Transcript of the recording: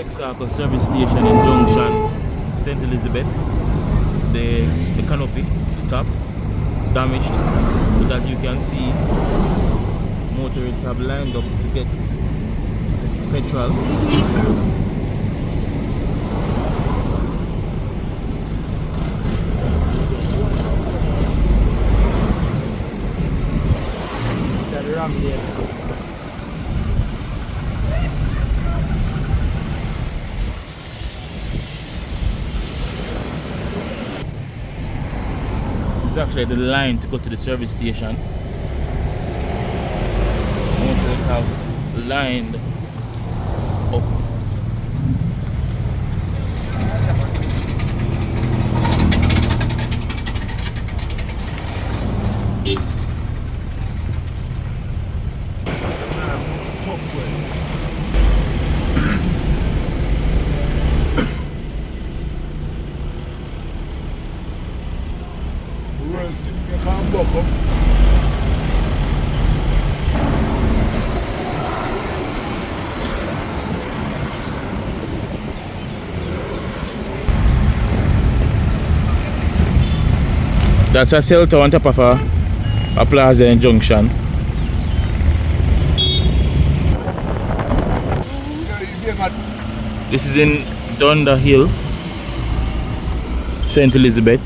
Jamaica service station in Junction, St. Elizabeth. The canopy, the top, damaged, but as you can see, motorists have lined up to get petrol. This is actually the line to go to the service station. Motorists have lined up. That's a shelter on top of a plaza in Junction. This is in Dunder Hill, St. Elizabeth.